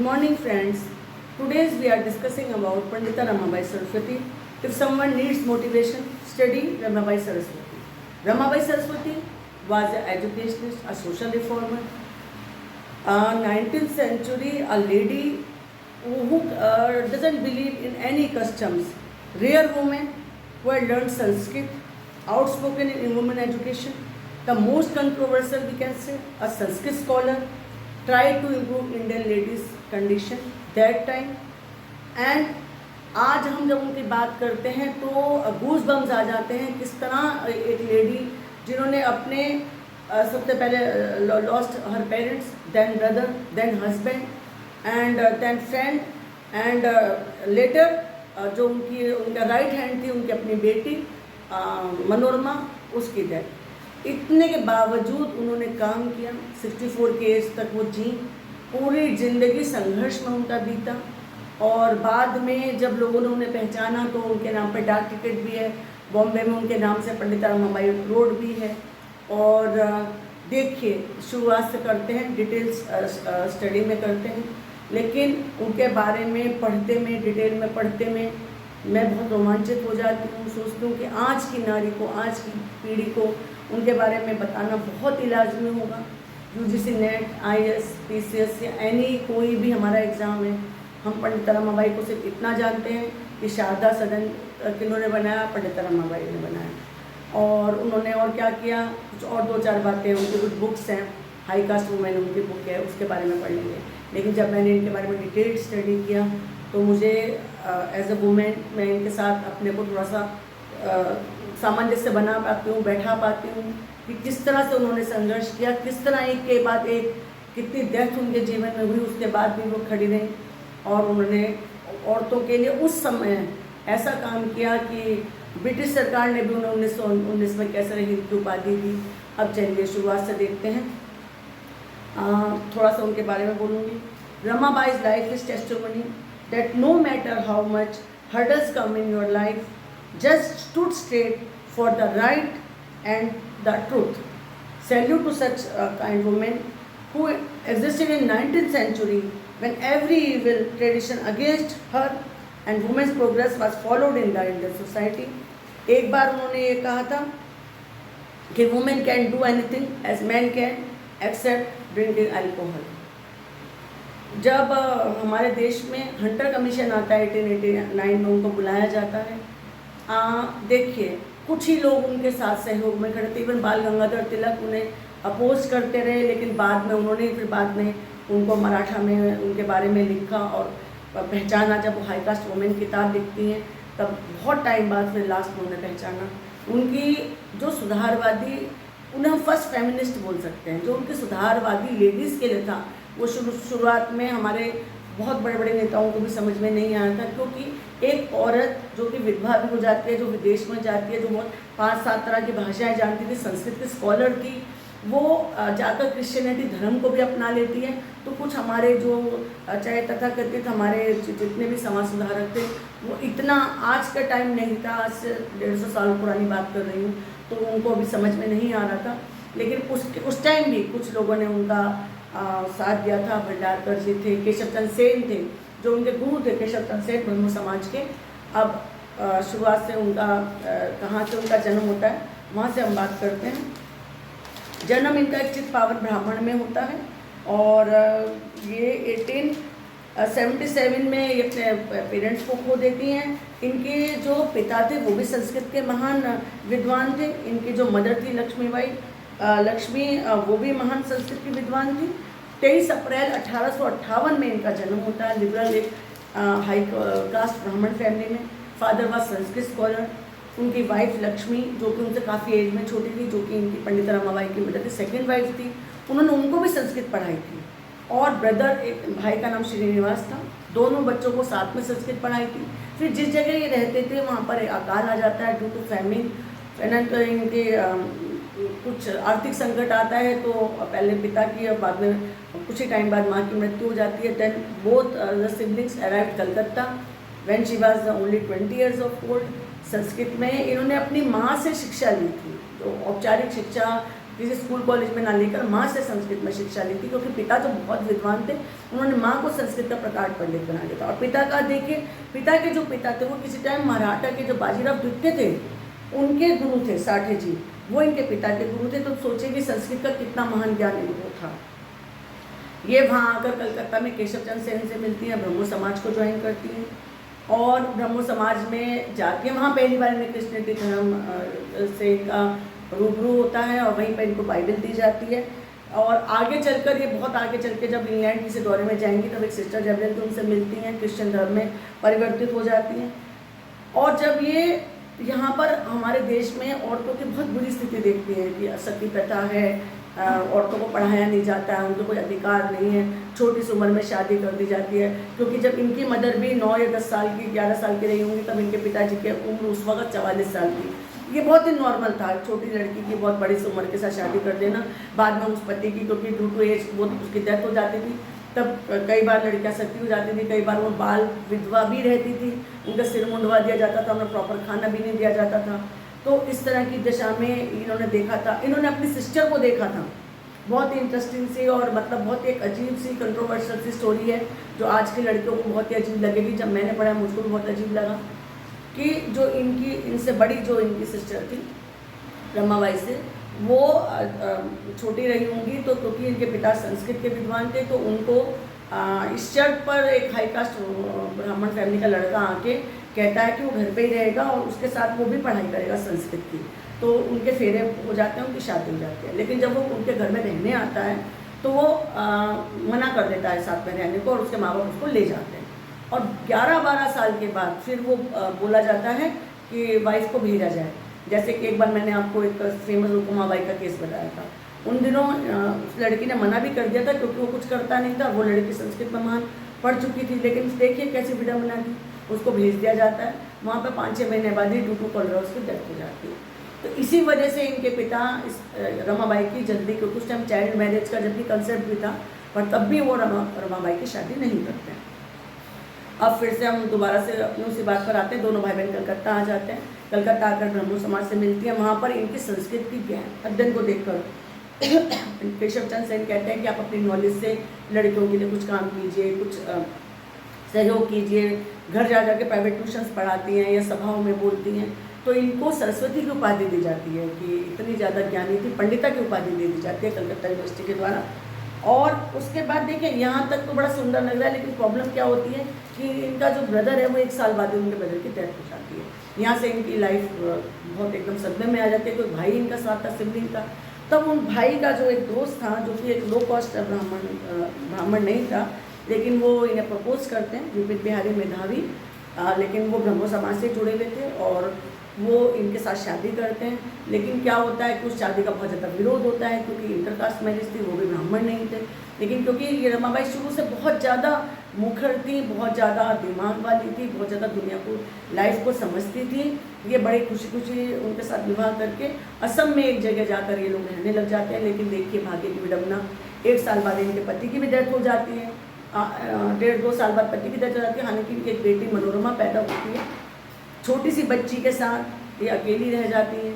morning, friends. Today we are discussing about Pandita Ramabai Saraswati. If someone needs motivation, study Ramabai Saraswati. Ramabai Saraswati was an educationist, a social reformer. 19th century, a lady who doesn't believe in any customs. Rare woman who had learned Sanskrit, outspoken in women education. The most controversial, we can say, a Sanskrit scholar, tried to improve Indian ladies condition that time. And आज हम जब उनकी बात करते हैं तो goose bumps आ जाते हैं किस तरह एक लेडी जिन्होंने अपने सबसे पहले lost her parents, then brother, then husband and then friend and later जो उनका राइट हैंड थी, उनकी अपनी बेटी मनोरमा, उसकी डेथ। इतने के बावजूद उन्होंने काम किया, 64 के एज तक वो जी, पूरी ज़िंदगी संघर्ष में उनका बीता। और बाद में जब लोगों ने उन्हें पहचाना तो उनके नाम पे डाक टिकट भी है, बॉम्बे में उनके नाम से पंडिता रमाबाई रोड भी है। और देखिए, शुरुआत से करते हैं, डिटेल्स स्टडी में करते हैं, लेकिन उनके बारे में पढ़ते में, डिटेल में पढ़ते में मैं बहुत रोमांचित हो जाती हूँ। सोचती हूँ कि आज की नारी को, आज की पीढ़ी को उनके बारे में बताना बहुत ही लाजमी होगा। यूजीसी नेट, IAS, PCS या एनी कोई भी हमारा एग्ज़ाम है, हम पंडिता रमाबाई को सिर्फ इतना जानते हैं कि शारदा सदन किन्होंने बनाया, पंडिता रमाबाई ने बनाया। और उन्होंने और क्या किया, कुछ और दो चार बातें, उनकी कुछ बुक्स हैं, हाई कास्ट वुमेन उनकी बुक है, उसके बारे में पढ़ लेंगे। लेकिन जब मैंने इनके बारे में डिटेल स्टडी किया तो मुझे एज अ वुमेन मैं इनके साथ अपने को थोड़ा सा सामंजस्य बना पाती हूँ, बैठा पाती हूँ कि किस तरह से उन्होंने संघर्ष किया, किस तरह एक के बाद एक कितनी डेथ उनके जीवन में हुई, उसके बाद भी वो खड़ी रही। और उन्होंने औरतों के लिए उस समय ऐसा काम किया कि ब्रिटिश सरकार ने भी उन्हें 1919 में कैसे रही की उपाधि दी। अब चलिए शुरुआत से देखते हैं, थोड़ा सा उनके बारे में बोलूँगी। रमाबाई's life is testimony that no matter how much hurdles come in your life, just stood straight for the right and the truth. Salute to such a kind woman who existed in 19th century when every evil tradition against her and women's progress was followed in the Indian society. एक बार उन्होंने ये कहा था कि women can do anything as men can except drinking alcohol. जब हमारे देश में हंटर कमीशन आता है 1889 में, उनको बुलाया जाता है। देखिए, कुछ ही लोग उनके साथ सहयोग में खड़े थे, इवन बाल गंगाधर तिलक उन्हें अपोज करते रहे, लेकिन बाद में उन्होंने फिर बाद में उनको मराठा में उनके बारे में लिखा और पहचाना। जब वो हाई कास्ट वुमेन किताब लिखती हैं तब बहुत टाइम बाद फिर लास्ट में उन्हें पहचाना। उनकी जो सुधारवादी, उन्हें हम फर्स्ट फेमिनिस्ट बोल सकते हैं, जो उनके सुधारवादी लेडीज़ के लिए था, वो शुरुआत में हमारे बहुत बड़े बड़े नेताओं को भी समझ में नहीं आया था। क्योंकि एक औरत जो कि विधवा भी हो जाती है, जो विदेश में जाती है, जो बहुत 5-7 तरह की भाषाएं जानती थी, संस्कृत की स्कॉलर थी, वो जाकर क्रिश्चियनिटी धर्म को भी अपना लेती है। तो कुछ हमारे जो चाहे तथाकथित हमारे जितने भी समाज सुधारक थे, वो इतना आज का टाइम नहीं था, आज से 150 साल पुरानी बात कर रही हूँ, तो उनको अभी समझ में नहीं आ रहा था। लेकिन उस टाइम भी कुछ लोगों ने उनका साथ दिया था। भंडारकर जी थे, केशव चंद्र सेन थे, जो उनके गुरु थे, केशव चंद्र सेन ब्रह्म समाज के। अब शुरुआत से उनका कहाँ से उनका जन्म होता है, वहाँ से हम बात करते हैं। जन्म इनका एक चित पावन ब्राह्मण में होता है और ये 1877 में ये अपने पेरेंट्स को खो देती हैं। इनके जो पिता थे वो भी संस्कृत के महान विद्वान थे। इनकी जो मदर थी लक्ष्मी, वो भी महान संस्कृत की विद्वान थी। 23 अप्रैल 1858 में इनका जन्म होता है, लिबरल एक हाई कास्ट ब्राह्मण फैमिली में। Father was Sanskrit scholar. उनकी वाइफ लक्ष्मी, जो कि उनसे काफ़ी एज में छोटी थी, जो कि इनकी पंडिता रमाबाई की मदर थी, सेकेंड वाइफ थी, उन्होंने उनको भी संस्कृत पढ़ाई थी। और ब्रदर, एक भाई का नाम श्रीनिवास था, दोनों बच्चों को साथ में संस्कृत पढ़ाई थी। फिर जिस जगह ये रहते थे वहाँ पर एक अकाल आ जाता है ड्यू टू फैमिन। इनके कुछ आर्थिक संकट आता है, तो पहले पिता की और बाद में कुछ ही टाइम बाद माँ की मृत्यु हो जाती है। Then both the siblings arrived Calcutta when she was only 20 years of old। Sanskrit में इन्होंने अपनी माँ से शिक्षा ली थी, जो औपचारिक शिक्षा किसी स्कूल कॉलेज में ना लेकर माँ से संस्कृत में शिक्षा ली थी, क्योंकि पिता जो बहुत विद्वान थे उन्होंने माँ को संस्कृत का प्रकांड पंडित बना दिया था। और पिता का देखिए, पिता के जो पिता थे वो किसी टाइम मराठा के जो बाजीराव द्वितीय थे उनके गुरु थे, साठे जी, वो इनके पिता के गुरु थे। तो सोचिए कि संस्कृत का कितना महान ज्ञान इनको था। ये वहाँ आकर कलकत्ता में केशव चंद्र सेन से मिलती हैं, ब्रह्मो समाज को ज्वाइन करती हैं और ब्रह्मो समाज में जाके वहाँ पहली बार इन्हें क्रिश्चियनिटी धर्म से इनका रूबरू होता है और वहीं पर इनको बाइबल दी जाती है। और आगे चलकर ये बहुत आगे चल के जब इंग्लैंड किसी दौरे में जाएंगी तब एक सिस्टर जबरन तो उनसे मिलती हैं, क्रिश्चियन धर्म में परिवर्तित हो जाती हैं। और जब ये यहाँ पर हमारे देश में औरतों की बहुत बुरी स्थिति देखती हैं कि सती प्रथा है, औरतों को पढ़ाया नहीं जाता है, उनको कोई अधिकार नहीं है, छोटी सी उम्र में शादी कर दी जाती है। क्योंकि जब इनकी मदर भी 9 या 10 साल की 11 साल की रही होंगी तब इनके पिताजी की उम्र उस वक्त 44 साल की। ये बहुत ही नॉर्मल था, छोटी लड़की की बहुत बड़ी सी उम्र के साथ शादी कर देना। बाद में उस पति की, क्योंकि ड्यू टू एज वो उसकी डेथ हो जाती थी, तब कई बार लड़कियां सती हो जाती थी, कई बार वो बाल विधवा भी रहती थी, उनका सिर मुंडवा दिया जाता था, उन्हें प्रॉपर खाना भी नहीं दिया जाता था। तो इस तरह की दशा में इन्होंने देखा था, इन्होंने अपनी सिस्टर को देखा था। बहुत ही इंटरेस्टिंग सी और मतलब बहुत ही एक अजीब सी कंट्रोवर्शियल सी स्टोरी है जो आज की लड़कियों को बहुत ही अजीब लगेगी। जब मैंने पढ़ा मुझको भी बहुत अजीब लगा कि जो इनसे बड़ी जो इनकी सिस्टर थी रमाबाई से, वो छोटी रही होंगी तो क्योंकि इनके पिता संस्कृत के विद्वान थे तो उनको इस शर्त पर एक हाई कास्ट ब्राह्मण फैमिली का लड़का आके कहता है कि वो घर पे ही रहेगा और उसके साथ वो भी पढ़ाई करेगा संस्कृत की। तो उनके फेरे हो जाते हैं, उनकी शादी हो जाती है। लेकिन जब वो उनके घर में रहने आता है तो वो मना कर देता है साथ में रहने को और उसके माँ बाप उसको ले जाते हैं। और 11-12 साल के बाद फिर वो बोला जाता है कि वाइफ को भेजा जाए। जैसे कि एक बार मैंने आपको एक फेमस रुकुमाबाई का केस बताया था, उन दिनों उस लड़की ने मना भी कर दिया था क्योंकि वो कुछ करता नहीं था। वो लड़की संस्कृत में महान पढ़ चुकी थी, लेकिन देखिए कैसी विडम्बना थी, उसको भेज दिया जाता है। वहाँ पर 5-6 महीने बाद ही ड्यू टू कॉलरा उसकी डेथ हो जाती है। तो इसी वजह से इनके पिता इस रमाबाई की जल्दी, क्योंकि उस टाइम चाइल्ड मैरिज का जब भी कंसेप्ट भी था, पर तब भी वो रमाबाई की शादी नहीं करते हैं। अब फिर से हम दोबारा से अपनी उसी बात पर आते हैं। दोनों भाई बहन कलकत्ता आ जाते हैं। कलकत्ता आकर ब्रह्मो समाज से मिलती हैं। वहाँ पर इनकी संस्कृत की ज्ञान अध्ययन को देखकर केशव चंद्र सेन कहते हैं कि आप अपनी नॉलेज से लड़कियों के लिए कुछ काम कीजिए, कुछ सहयोग कीजिए। घर जा के प्राइवेट ट्यूशन्स पढ़ाती हैं या सभाओं में बोलती हैं। तो इनको सरस्वती की उपाधि दी जाती है कि इतनी ज़्यादा ज्ञानी थी, पंडिता की उपाधि दे दी जाती है कलकत्ता यूनिवर्सिटी के द्वारा। और उसके बाद देखिए यहाँ तक तो बड़ा सुंदर लग रहा है, लेकिन प्रॉब्लम क्या होती है कि इनका जो ब्रदर है वो 1 साल बाद उनके ब्रदर की डेथ हो जाती है। यहाँ से इनकी लाइफ बहुत एकदम सदमे में आ जाती है। कोई भाई इनका साथ था, सिबलिंग का। तब उन भाई का जो एक दोस्त था, जो कि एक लो कॉस्ट ब्राह्मण नहीं था, लेकिन वो इन्हें प्रपोज करते हैं, विपिन बिहारी मेधावी, लेकिन वो ब्रह्मो समाज से जुड़े हुए थे और वो इनके साथ शादी करते हैं। लेकिन क्या होता है कि उस शादी का बहुत ज़्यादा विरोध होता है क्योंकि इंटरकास्ट मैरिज थी, वो भी ब्राह्मण नहीं थे। लेकिन क्योंकि ये रमाबाई शुरू से बहुत ज़्यादा मुखर थी, बहुत ज़्यादा दिमाग वाली थी, बहुत ज़्यादा दुनिया को, लाइफ को समझती थी, ये बड़े खुशी खुशी उनके साथ विवाह करके असम में एक जगह जाकर ये लोग रहने लग जाते हैं। लेकिन देखिए भाग्य की विडम्बना, 1 साल बाद इनके पति की भी डेथ हो जाती है। 1.5-2 साल बाद पति की डेथ हो जाती है। हालांकि इनकी एक बेटी मनोरमा पैदा होती है, छोटी सी बच्ची के साथ ये अकेली रह जाती है।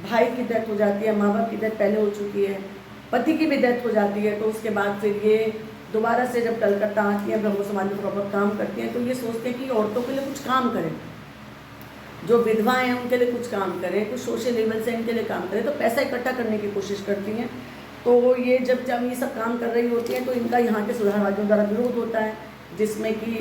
भाई की डेथ हो जाती है, माँ बाप की डेथ पहले हो चुकी है, पति की भी डेथ हो जाती है। तो उसके बाद फिर ये दोबारा से जब कलकत्ता आती हैं, ब्रह्मो समाज में प्रॉपर काम करती हैं, तो ये सोचते हैं कि औरतों के लिए कुछ काम करें, जो विधवाएं हैं उनके लिए कुछ काम करें, कुछ सोशल लेवल से इनके लिए काम करें। तो पैसा इकट्ठा करने की कोशिश करती हैं। तो ये जब ये सब काम कर रही होती हैं तो इनका यहाँ के सुधारवादियों द्वारा विरोध होता है, जिसमें कि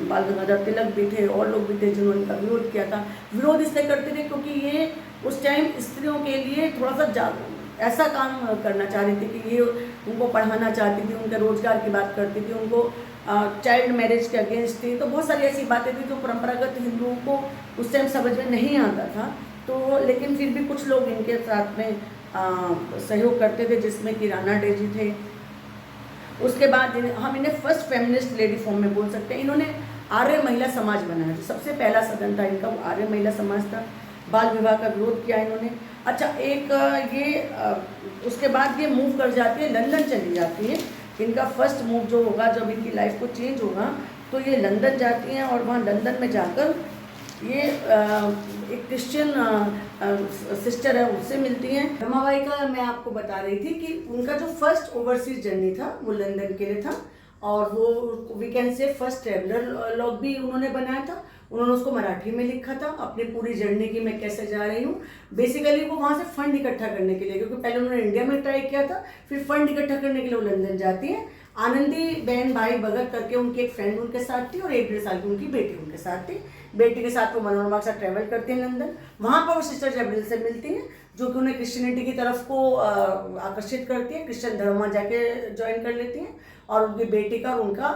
बाल गंगाधर तिलक भी थे और लोग भी थे जिन्होंने इनका विरोध किया था। विरोध इसलिए करते थे क्योंकि ये उस टाइम स्त्रियों के लिए थोड़ा सा ऐसा काम करना चाह रही थी कि ये उनको पढ़ाना चाहती थी, उनके रोजगार की बात करती थी, उनको चाइल्ड मैरिज के अगेंस्ट थी। तो बहुत सारी ऐसी बातें थी जो परंपरागत हिंदुओं को उस टाइम समझ में नहीं आता था। तो लेकिन फिर भी कुछ लोग इनके साथ में सहयोग करते थे, जिसमें कि राणा डे जी थे। उसके बाद हम इन्हें फर्स्ट फेमिनिस्ट लेडी फॉर्म में बोल सकते हैं। इन्होंने आर्य महिला समाज बनाया, जो सबसे पहला सदन था इनका, वो आर्य महिला समाज था। बाल विवाह का विरोध किया इन्होंने। अच्छा, एक ये उसके बाद ये मूव कर जाती है, लंदन चली जाती है। इनका फर्स्ट मूव जो होगा, जब इनकी लाइफ को चेंज होगा, तो ये लंदन जाती हैं और वहाँ लंदन में जाकर ये एक क्रिश्चियन सिस्टर है, उससे मिलती हैं। रमाबाई का मैं आपको बता रही थी कि उनका जो फर्स्ट ओवरसीज जर्नी था वो लंदन के लिए था, और वो we can say first traveller log भी उन्होंने बनाया था। उन्होंने उसको मराठी में लिखा था, अपनी पूरी जर्नी की मैं कैसे जा रही हूँ। बेसिकली वो वहाँ से फंड इकट्ठा करने के लिए, क्योंकि पहले उन्होंने इंडिया में ट्राई किया था, फिर फंड इकट्ठा करने के लिए वो लंदन जाती हैं। आनंदी बहन भाई भगत करके उनकी एक फ्रेंड उनके साथ थी, और 1-1.5 साल की उनकी बेटी उनके साथ थी। बेटी के साथ वो मनोरमा के साथ ट्रैवल करते हैं लंदन। वहाँ पर वो सिस्टर जैब्रिल से मिलती हैं, जो कि उन्हें क्रिश्चियनिटी की तरफ को आकर्षित करती है। क्रिश्चियन धर्म में जाके ज्वाइन कर लेती हैं, और उनकी बेटी का और उनका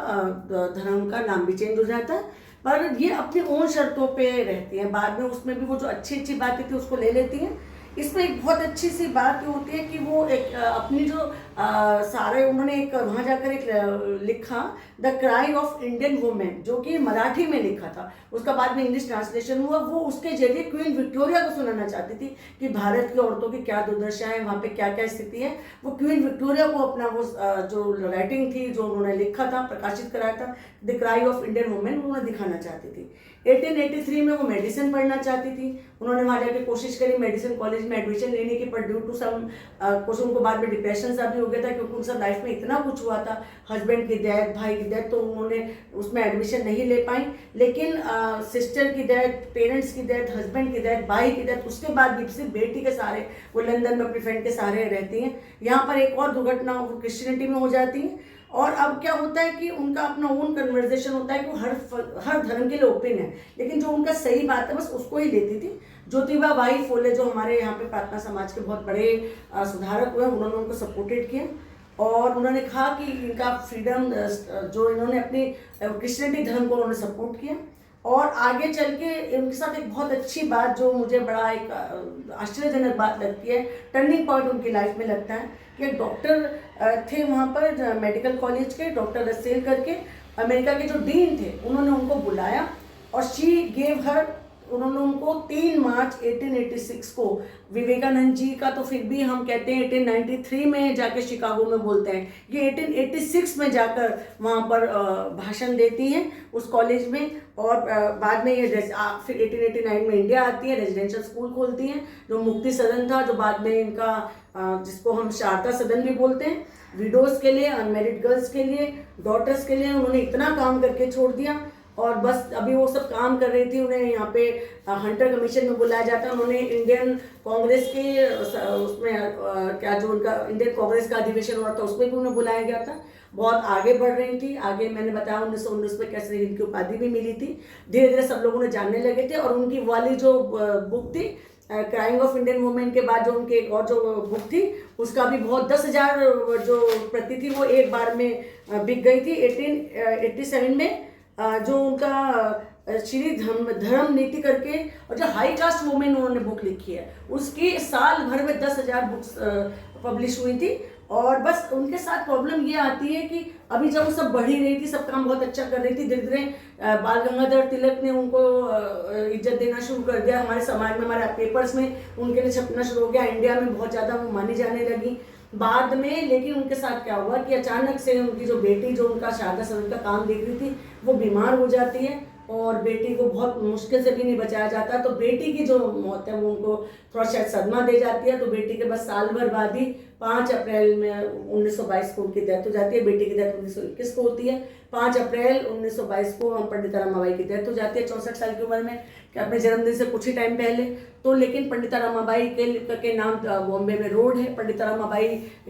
धर्म का नाम भी चेंज हो जाता है। पर ये अपनी ओन शर्तों पे रहती हैं। बाद में उसमें भी वो जो अच्छी अच्छी बातें थी उसको ले लेती हैं। इसमें एक बहुत अच्छी सी बात होती है कि वो एक अपनी जो सारे उन्होंने एक वहाँ जाकर एक लिखा the cry of Indian women, जो कि मराठी में लिखा था, उसका बाद में इंग्लिश ट्रांसलेशन हुआ। वो उसके जरिए क्वीन विक्टोरिया को सुनाना चाहती थी कि भारत की औरतों की क्या दुर्दशा है, वहाँ पे क्या क्या स्थिति है। वो क्वीन विक्टोरिया को अपना वो जो राइटिंग थी, जो उन्होंने लिखा था, प्रकाशित कराया था, the cry of Indian women, उन्होंने दिखाना चाहती थी। 1883 में वो मेडिसिन पढ़ना चाहती थी। उन्होंने वहाँ जाके कोशिश करी मेडिसिन कॉलेज में एडमिशन लेने की, पर ड्यू टू सम कुछ उनको बाद में डिप्रेशन सा भी हो गया था, क्योंकि उनसे लाइफ में इतना कुछ हुआ था, हस्बैंड की डेथ, भाई की डेथ, तो उन्होंने उसमें एडमिशन नहीं ले पाई। लेकिन सिस्टर की डेथ, पेरेंट्स की डेथ, हस्बैंड की डेथ, भाई की डेथ, उसके बाद भी सिर्फ बेटी के सहारे वो लंदन में अपनी फ्रेंड के सहारे रहती हैं। यहाँ पर एक और दुर्घटना क्रिश्चियनिटी में हो जाती है। और अब क्या होता है कि उनका अपना ओन कन्वर्जेशन होता है कि वो हर धर्म के लिए ओपन है, लेकिन जो उनका सही बात है बस उसको ही लेती थी। ज्योतिबा बाई फुले, जो हमारे यहाँ पे प्रार्थना समाज के बहुत बड़े सुधारक हुए, उन्होंने उनको सपोर्टेड किया, और उन्होंने कहा कि इनका फ्रीडम, जो इन्होंने अपनी क्रिश्चियनिटी धर्म को उन्होंने सपोर्ट किया। और आगे चल के उनके साथ एक बहुत अच्छी बात, जो मुझे बड़ा एक आश्चर्यजनक बात लगती है, टर्निंग पॉइंट उनकी लाइफ में लगता है कि एक डॉक्टर थे वहाँ पर मेडिकल कॉलेज के, डॉक्टर रसेल करके, अमेरिका के जो डीन थे, उन्होंने उनको बुलाया और शी गेव हर, उन्होंने उनको 3 मार्च 1886 को, विवेकानंद जी का तो फिर भी हम कहते हैं 1893 में जाके शिकागो में बोलते हैं, ये 1886 में जाकर वहाँ पर भाषण देती हैं उस कॉलेज में। और बाद में ये फिर 1889 में इंडिया आती है, रेजिडेंशियल स्कूल खोलती हैं, जो मुक्ति सदन था, जो बाद में इनका जिसको हम शारदा सदन भी बोलते हैं, विडोज के लिए, अनमेरिड गर्ल्स के लिए, डॉटर्स के लिए। उन्होंने इतना काम करके छोड़ दिया, और बस अभी वो सब काम कर रही थी, उन्हें यहाँ पे हंटर कमीशन में बुलाया जाता है। उन्होंने इंडियन कांग्रेस के उसमें क्या जो उनका इंडियन कांग्रेस का अधिवेशन हो रहा था उसमें भी उन्हें बुलाया गया था। बहुत आगे बढ़ रही थी। आगे मैंने बताया 1919 में कैसे इनकी उपाधि भी मिली थी। धीरे धीरे सब लोग उन्हें जानने लगे थे, और उनकी वाली जो बुक थी क्राइंग ऑफ इंडियन वुमेन के बाद जो उनकी एक और जो बुक थी, उसका भी बहुत 10,000 जो प्रति थी वो एक बार में बिक गई थी। 1887 में जो उनका श्री धर्म नीति करके, और जो हाई कास्ट वुमेन उन्होंने बुक लिखी है, उसकी साल भर में 10,000 बुक्स पब्लिश हुई थी। और बस उनके साथ प्रॉब्लम ये आती है कि अभी जब वो सब बढ़ ही रही थी, सब काम बहुत अच्छा कर रही थी, धीरे धीरे बाल गंगाधर तिलक ने उनको इज्जत देना शुरू कर दिया। हमारे समाज में, हमारे पेपर्स में उनके लिए छपना शुरू हो गया। इंडिया में बहुत ज़्यादा वो मानी जाने लगी बाद में। लेकिन उनके साथ क्या हुआ कि अचानक से उनकी जो बेटी, जो उनका शारदा सदन का काम देख रही थी, वो बीमार हो जाती है, और बेटी को बहुत मुश्किल से भी नहीं बचाया जाता। तो बेटी की जो मौत है वो उनको थोड़ा शायद सदमा दे जाती है। तो बेटी के बस साल भर बाद ही 5 अप्रैल में 1922 को उनकी डेथ हो जाती है। बेटी की डेथ 1921 को होती है। 5 अप्रैल 1922 को हम पंडिता रमाबाई की डेथ हो जाती है 64 साल की उम्र में, कि अपने जन्मदिन से कुछ ही टाइम पहले। तो लेकिन पंडिता रमाबाई के नाम बॉम्बे में रोड है, पंडिता रमाबाई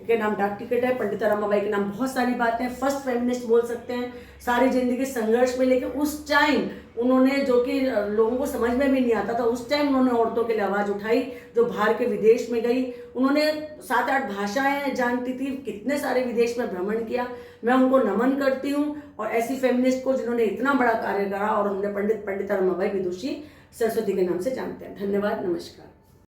के नाम डाक टिकट है, पंडिता रमाबाई के नाम बहुत सारी बातें हैं, फर्स्ट फेमिनिस्ट बोल सकते हैं। सारी जिंदगी संघर्ष में, लेकिन उस टाइम उन्होंने, जो कि लोगों को समझ में भी नहीं आता था, उस टाइम उन्होंने औरतों के लिए आवाज़ उठाई, जो बाहर के विदेश में गई। उन्होंने 7-8 भाषाएं जानती थी, कितने सारे विदेश में भ्रमण किया। मैं उनको नमन करती हूँ, और ऐसी फेमिनिस्ट को जिन्होंने इतना बड़ा कार्य करा। और हमने पंडिता रमाबाई विदुषी सरस्वती के नाम से जानते हैं। धन्यवाद, नमस्कार।